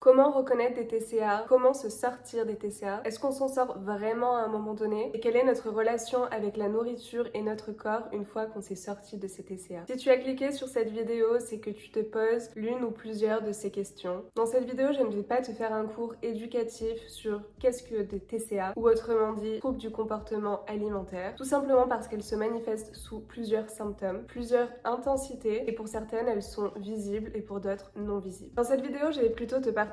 Comment reconnaître des TCA? Comment se sortir des TCA? Est-ce qu'on s'en sort vraiment à un moment donné? Et quelle est notre relation avec la nourriture et notre corps une fois qu'on s'est sorti de ces TCA? Si tu as cliqué sur cette vidéo, c'est que tu te poses l'une ou plusieurs de ces questions. Dans cette vidéo, je ne vais pas te faire un cours éducatif sur qu'est-ce que des TCA, ou autrement dit, troubles du comportement alimentaire, tout simplement parce qu'elles se manifestent sous plusieurs symptômes, plusieurs intensités, et pour certaines, elles sont visibles et pour d'autres, non visibles. Dans cette vidéo, je vais plutôt te partager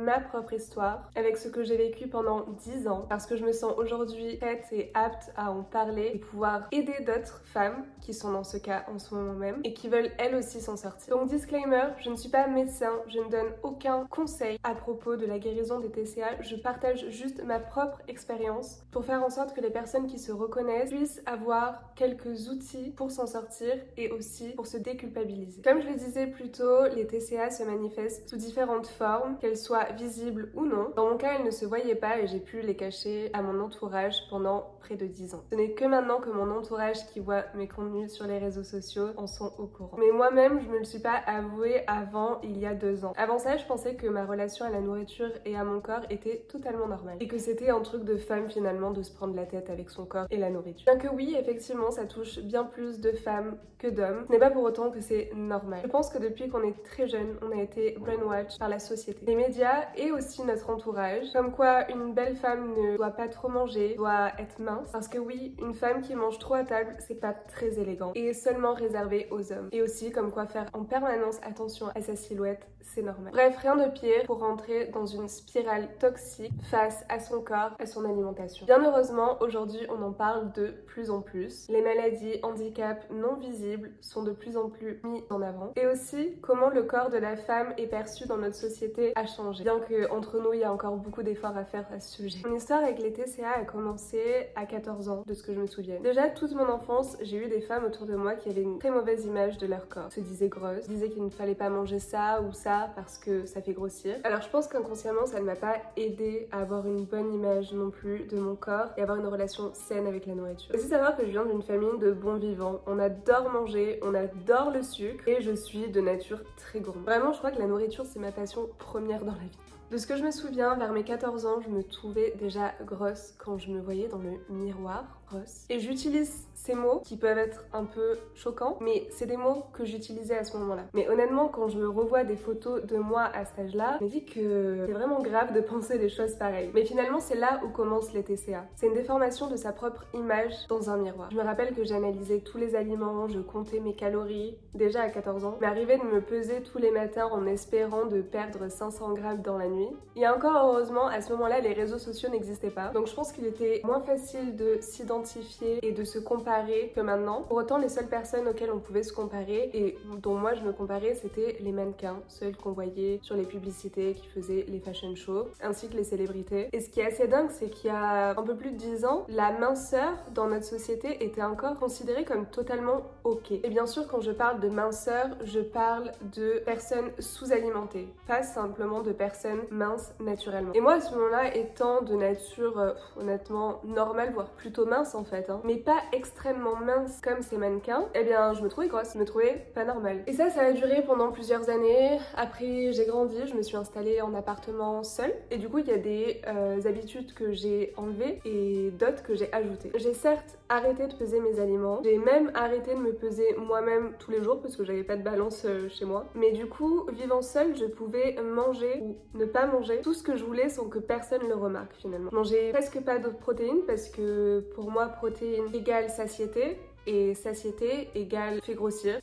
ma propre histoire avec ce que j'ai vécu pendant 10 ans parce que je me sens aujourd'hui prête et apte à en parler et pouvoir aider d'autres femmes qui sont dans ce cas en ce moment même et qui veulent elles aussi s'en sortir. Donc disclaimer, je ne suis pas médecin, je ne donne aucun conseil à propos de la guérison des TCA, je partage juste ma propre expérience pour faire en sorte que les personnes qui se reconnaissent puissent avoir quelques outils pour s'en sortir et aussi pour se déculpabiliser. Comme je le disais plus tôt, les TCA se manifestent sous différentes formes, qu'elles soient visibles ou non. Dans mon cas, elles ne se voyaient pas et j'ai pu les cacher à mon entourage pendant près de 10 ans. Ce n'est que maintenant que mon entourage qui voit mes contenus sur les réseaux sociaux en sont au courant. Mais moi-même, je ne me le suis pas avoué avant il y a 2 ans. Avant ça, je pensais que ma relation à la nourriture et à mon corps était totalement normale. Et que c'était un truc de femme finalement de se prendre la tête avec son corps et la nourriture. Bien que oui, effectivement, ça touche bien plus de femmes que d'hommes, ce n'est pas pour autant que c'est normal. Je pense que depuis qu'on est très jeune, on a été brainwashed par la société, les médias et aussi notre entourage, comme quoi une belle femme ne doit pas trop manger, doit être mince, parce que oui, une femme qui mange trop à table, c'est pas très élégant et est seulement réservé aux hommes. Et aussi comme quoi faire en permanence attention à sa silhouette, c'est normal. Bref, rien de pire pour rentrer dans une spirale toxique face à son corps, à son alimentation. Bien heureusement, aujourd'hui, on en parle de plus en plus. Les maladies, handicaps non visibles sont de plus en plus mis en avant. Et aussi, comment le corps de la femme est perçu dans notre société a changé. Bien que entre nous, il y a encore beaucoup d'efforts à faire à ce sujet. Mon histoire avec les TCA a commencé à 14 ans, de ce que je me souviens. Déjà, toute mon enfance, j'ai eu des femmes autour de moi qui avaient une très mauvaise image de leur corps. Se disaient grosses, disaient qu'il ne fallait pas manger ça ou ça parce que ça fait grossir. Alors je pense qu'inconsciemment, ça ne m'a pas aidé à avoir une bonne image non plus de mon corps et avoir une relation saine avec la nourriture. Il faut aussi savoir que je viens d'une famille de bons vivants. On adore manger, on adore le sucre et je suis de nature très gourmande. Vraiment, je crois que la nourriture, c'est ma passion première dans la vie. De ce que je me souviens, vers mes 14 ans, je me trouvais déjà grosse quand je me voyais dans le miroir, grosse. Et j'utilise ces mots qui peuvent être un peu choquants, mais c'est des mots que j'utilisais à ce moment-là. Mais honnêtement, quand je me revois des photos de moi à cet âge-là, je me dis que c'est vraiment grave de penser des choses pareilles. Mais finalement, c'est là où commencent les TCA. C'est une déformation de sa propre image dans un miroir. Je me rappelle que j'analysais tous les aliments, je comptais mes calories, déjà à 14 ans. Il m'arrivait de me peser tous les matins en espérant de perdre 500 grammes dans la nuit. Et encore heureusement, à ce moment-là, les réseaux sociaux n'existaient pas. Donc je pense qu'il était moins facile de s'identifier et de se comparer que maintenant. Pour autant, les seules personnes auxquelles on pouvait se comparer et dont moi je me comparais, c'était les mannequins, celles qu'on voyait sur les publicités qui faisaient les fashion shows, ainsi que les célébrités. Et ce qui est assez dingue, c'est qu'il y a un peu plus de 10 ans, la minceur dans notre société était encore considérée comme totalement ok. Et bien sûr, quand je parle de minceur, je parle de personnes sous-alimentées, pas simplement de personnes minces naturellement. Et moi à ce moment-là, étant de nature honnêtement normale, voire plutôt mince en fait, mais pas extrêmement mince comme ces mannequins, eh bien je me trouvais grosse, je me trouvais pas normale. Et ça a duré pendant plusieurs années. Après j'ai grandi, je me suis installée en appartement seule et du coup il y a des habitudes que j'ai enlevées et d'autres que j'ai ajoutées. J'ai certes arrêté de peser mes aliments, j'ai même arrêté de me peser moi-même tous les jours parce que j'avais pas de balance chez moi, mais du coup vivant seule, je pouvais manger ou ne pas manger tout ce que je voulais sans que personne le remarque finalement. Je mangeais presque pas de protéines parce que pour moi protéines égale satiété et satiété égale fait grossir.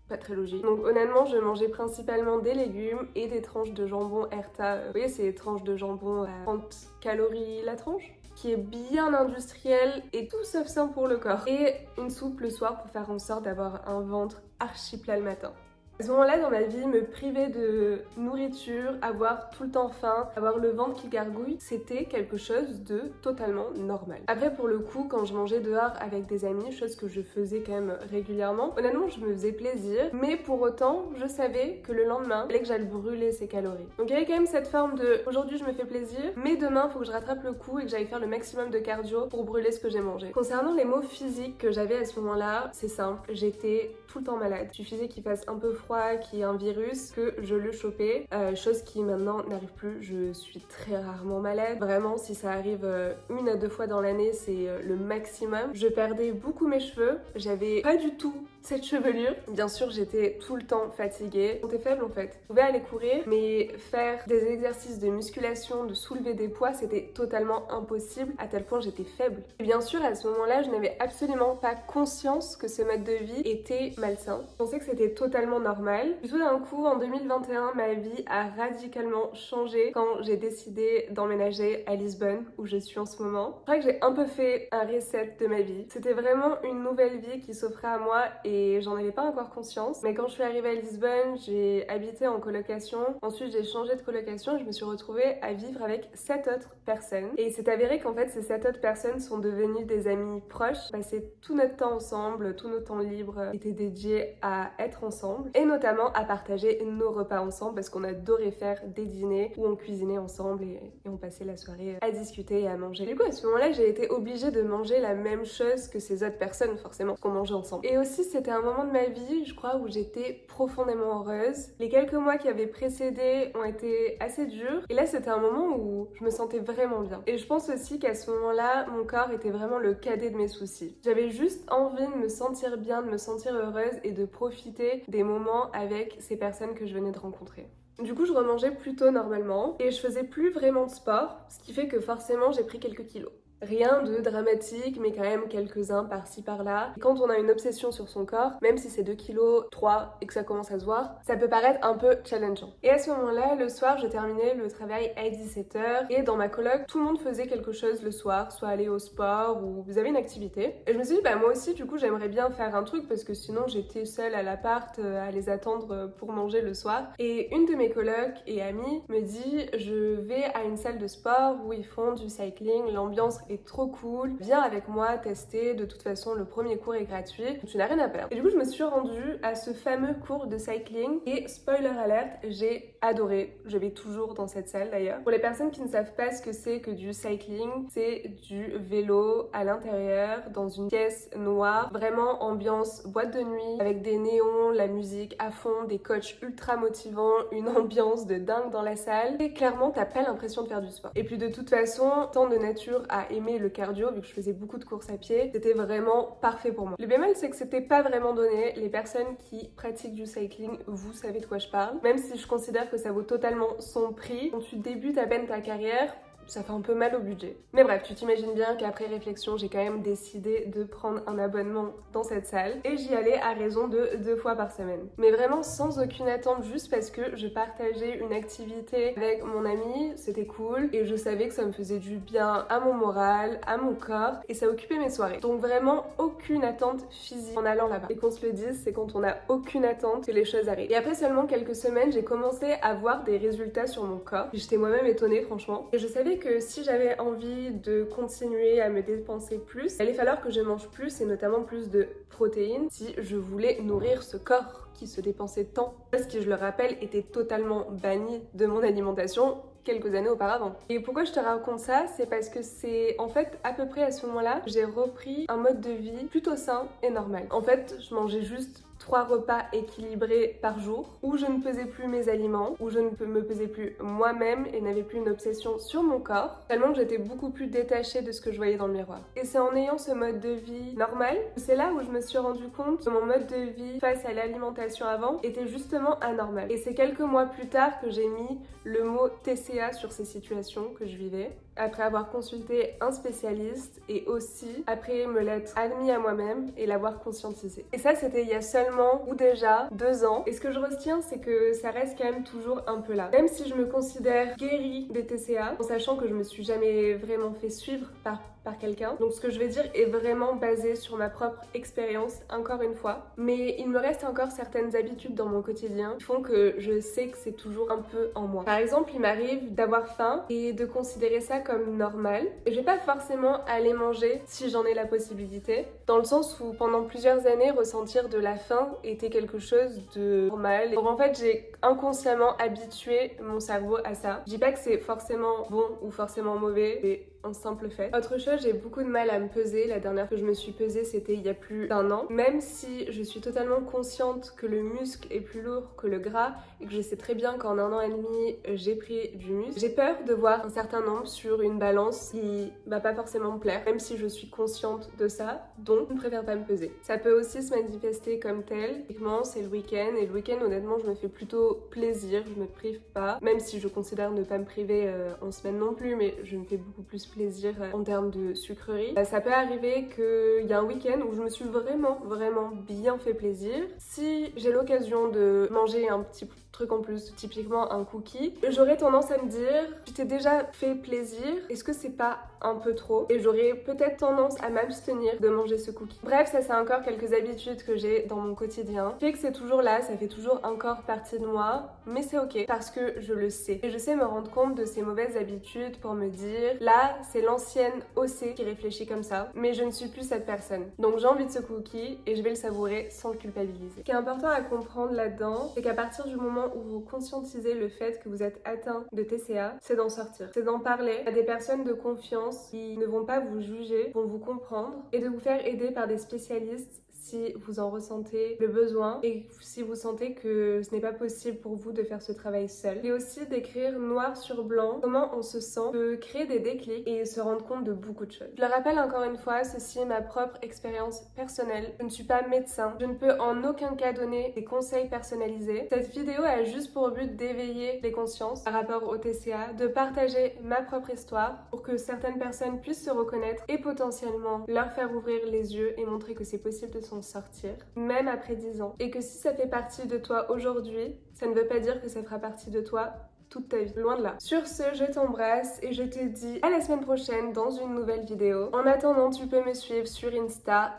Pas très logique. Donc honnêtement, je mangeais principalement des légumes et des tranches de jambon Herta. Vous voyez, c'est des tranches de jambon à 30 calories la tranche, qui est bien industriel et tout sauf sain pour le corps. Et une soupe le soir pour faire en sorte d'avoir un ventre archi plat le matin. À ce moment-là dans ma vie, me priver de nourriture, avoir tout le temps faim, avoir le ventre qui gargouille, c'était quelque chose de totalement normal. Après pour le coup, quand je mangeais dehors avec des amis, chose que je faisais quand même régulièrement, honnêtement je me faisais plaisir, mais pour autant je savais que le lendemain, il fallait que j'aille brûler ces calories. Donc il y avait quand même cette forme de aujourd'hui je me fais plaisir, mais demain il faut que je rattrape le coup et que j'aille faire le maximum de cardio pour brûler ce que j'ai mangé. Concernant les maux physiques que j'avais à ce moment-là, c'est simple, j'étais tout le temps malade. Il suffisait qu'il fasse un peu froid fois qu'il y ait un virus que je le chopais, chose qui maintenant n'arrive plus. Je suis très rarement malade. Vraiment, si ça arrive 1 à 2 fois dans l'année, c'est le maximum. Je perdais beaucoup mes cheveux, j'avais pas du tout cette chevelure. Bien sûr, j'étais tout le temps fatiguée. J'étais faible en fait. Je pouvais aller courir, mais faire des exercices de musculation, de soulever des poids, c'était totalement impossible à tel point j'étais faible. Et bien sûr, à ce moment-là, je n'avais absolument pas conscience que ce mode de vie était malsain. Je pensais que c'était totalement normal. Puis tout d'un coup, en 2021, ma vie a radicalement changé quand j'ai décidé d'emménager à Lisbonne, où je suis en ce moment. Je crois que j'ai un peu fait un reset de ma vie. C'était vraiment une nouvelle vie qui s'offrait à moi et j'en avais pas encore conscience. Mais quand je suis arrivée à Lisbonne, j'ai habité en colocation. Ensuite, j'ai changé de colocation et je me suis retrouvée à vivre avec 7 autres personnes. Et il s'est avéré qu'en fait, ces 7 autres personnes sont devenues des amis proches. On passait tout notre temps ensemble, tout notre temps libre était dédié à être ensemble et notamment à partager nos repas ensemble parce qu'on adorait faire des dîners où on cuisinait ensemble et on passait la soirée à discuter et à manger. Du coup, à ce moment-là, j'ai été obligée de manger la même chose que ces autres personnes, forcément, parce qu'on mangeait ensemble. Et aussi, c'était un moment de ma vie, je crois, où j'étais profondément heureuse. Les quelques mois qui avaient précédé ont été assez durs. Et là, c'était un moment où je me sentais vraiment bien. Et je pense aussi qu'à ce moment-là, mon corps était vraiment le cadet de mes soucis. J'avais juste envie de me sentir bien, de me sentir heureuse et de profiter des moments avec ces personnes que je venais de rencontrer. Du coup, je remangeais plutôt normalement et je faisais plus vraiment de sport, ce qui fait que forcément, j'ai pris quelques kilos. Rien de dramatique, mais quand même quelques-uns par-ci par-là. Quand on a une obsession sur son corps, même si c'est 2 kilos, 3 et que ça commence à se voir, ça peut paraître un peu challengeant. Et à ce moment-là, le soir, je terminais le travail à 17h et dans ma coloc, tout le monde faisait quelque chose le soir, soit aller au sport ou vous avez une activité. Et je me suis dit, bah moi aussi, du coup, j'aimerais bien faire un truc parce que sinon j'étais seule à l'appart à les attendre pour manger le soir. Et une de mes colocs et amies me dit, je vais à une salle de sport où ils font du cycling, l'ambiance est trop cool, viens avec moi tester, de toute façon le premier cours est gratuit, tu n'as rien à perdre. Et du coup je me suis rendue à ce fameux cours de cycling et spoiler alert, j'ai adoré, je vais toujours dans cette salle d'ailleurs. Pour les personnes qui ne savent pas ce que c'est que du cycling, c'est du vélo à l'intérieur dans une pièce noire, vraiment ambiance boîte de nuit avec des néons, la musique à fond, des coachs ultra motivants, une ambiance de dingue dans la salle et clairement t'as pas l'impression de faire du sport. Et puis de toute façon, tant de nature à aimer le cardio vu que je faisais beaucoup de courses à pied, c'était vraiment parfait pour moi. Le bémol c'est que c'était pas vraiment donné, les personnes qui pratiquent du cycling, vous savez de quoi je parle, même si je considère que ça vaut totalement son prix. Quand tu débutes à peine ta carrière, ça fait un peu mal au budget. Mais bref, tu t'imagines bien qu'après réflexion, j'ai quand même décidé de prendre un abonnement dans cette salle et j'y allais à raison de 2 fois par semaine. Mais vraiment sans aucune attente, juste parce que je partageais une activité avec mon ami, c'était cool et je savais que ça me faisait du bien à mon moral, à mon corps et ça occupait mes soirées. Donc vraiment aucune attente physique en allant là-bas. Et qu'on se le dise, c'est quand on n'a aucune attente que les choses arrivent. Et après seulement quelques semaines, j'ai commencé à voir des résultats sur mon corps. J'étais moi-même étonnée franchement. Et je savais que si j'avais envie de continuer à me dépenser plus, il allait falloir que je mange plus et notamment plus de protéines si je voulais nourrir ce corps qui se dépensait tant. Ce qui, je le rappelle, était totalement banni de mon alimentation quelques années auparavant. Et pourquoi je te raconte ça? C'est parce que c'est en fait à peu près à ce moment-là j'ai repris un mode de vie plutôt sain et normal. En fait, je mangeais juste 3 repas équilibrés par jour, où je ne pesais plus mes aliments, où je ne me pesais plus moi-même et n'avais plus une obsession sur mon corps, tellement que j'étais beaucoup plus détachée de ce que je voyais dans le miroir. Et c'est en ayant ce mode de vie normal, c'est là où je me suis rendu compte que mon mode de vie face à l'alimentation avant était justement anormal. Et c'est quelques mois plus tard que j'ai mis le mot TCA sur ces situations que je vivais, après avoir consulté un spécialiste et aussi après me l'être admis à moi-même et l'avoir conscientisé. Et ça, c'était il y a seulement ou déjà 2 ans. Et ce que je retiens, c'est que ça reste quand même toujours un peu là. Même si je me considère guérie des TCA, en sachant que je me suis jamais vraiment fait suivre par quelqu'un. Donc ce que je vais dire est vraiment basé sur ma propre expérience, encore une fois. Mais il me reste encore certaines habitudes dans mon quotidien qui font que je sais que c'est toujours un peu en moi. Par exemple, il m'arrive d'avoir faim et de considérer ça comme normal. Et je vais pas forcément aller manger si j'en ai la possibilité, dans le sens où pendant plusieurs années, ressentir de la faim était quelque chose de normal. Donc en fait, j'ai inconsciemment habitué mon cerveau à ça. Je dis pas que c'est forcément bon ou forcément mauvais, c'est un simple fait. Autre chose, j'ai beaucoup de mal à me peser. La dernière fois que je me suis pesée, c'était il y a plus d'1 an. Même si je suis totalement consciente que le muscle est plus lourd que le gras et que je sais très bien qu'en 1 an et demi, j'ai pris du muscle, j'ai peur de voir un certain nombre sur une balance qui va pas forcément me plaire, même si je suis consciente de ça, donc je ne préfère pas me peser. Ça peut aussi se manifester comme tel. Typiquement, c'est le week-end et le week-end, honnêtement, je me fais plutôt plaisir, je me prive pas, même si je considère ne pas me priver en semaine non plus, mais je me fais beaucoup plus plaisir en termes de sucreries. Ça peut arriver qu'il y a un week-end où je me suis vraiment bien fait plaisir. Si j'ai l'occasion de manger un petit truc en plus, typiquement un cookie, j'aurais tendance à me dire, tu t'es déjà fait plaisir, est-ce que c'est pas un peu trop? Et j'aurais peut-être tendance à m'abstenir de manger ce cookie. Bref, ça c'est encore quelques habitudes que j'ai dans mon quotidien. Fait que c'est toujours là, ça fait toujours encore partie de moi, mais c'est ok parce que je le sais. Et je sais me rendre compte de ces mauvaises habitudes pour me dire, là c'est l'ancienne OC qui réfléchit comme ça, mais je ne suis plus cette personne. Donc j'ai envie de ce cookie et je vais le savourer sans le culpabiliser. Ce qui est important à comprendre là-dedans, c'est qu'à partir du moment où vous conscientisez le fait que vous êtes atteint de TCA, c'est d'en sortir. C'est d'en parler à des personnes de confiance qui ne vont pas vous juger, vont vous comprendre et de vous faire aider par des spécialistes si vous en ressentez le besoin et si vous sentez que ce n'est pas possible pour vous de faire ce travail seul. Et aussi d'écrire noir sur blanc comment on se sent peut créer des déclics et se rendre compte de beaucoup de choses. Je le rappelle encore une fois, ceci est ma propre expérience personnelle. Je ne suis pas médecin. Je ne peux en aucun cas donner des conseils personnalisés. Cette vidéo a juste pour but d'éveiller les consciences par rapport au TCA, de partager ma propre histoire pour que certaines personnes puissent se reconnaître et potentiellement leur faire ouvrir les yeux et montrer que c'est possible de s'en sortir, même après 10 ans. Et que si ça fait partie de toi aujourd'hui, ça ne veut pas dire que ça fera partie de toi toute ta vie, loin de là. Sur ce, je t'embrasse et je te dis à la semaine prochaine dans une nouvelle vidéo. En attendant, tu peux me suivre sur Insta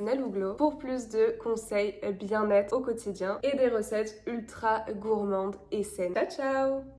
@nalouglo pour plus de conseils bien-être au quotidien et des recettes ultra gourmandes et saines. Ciao ciao!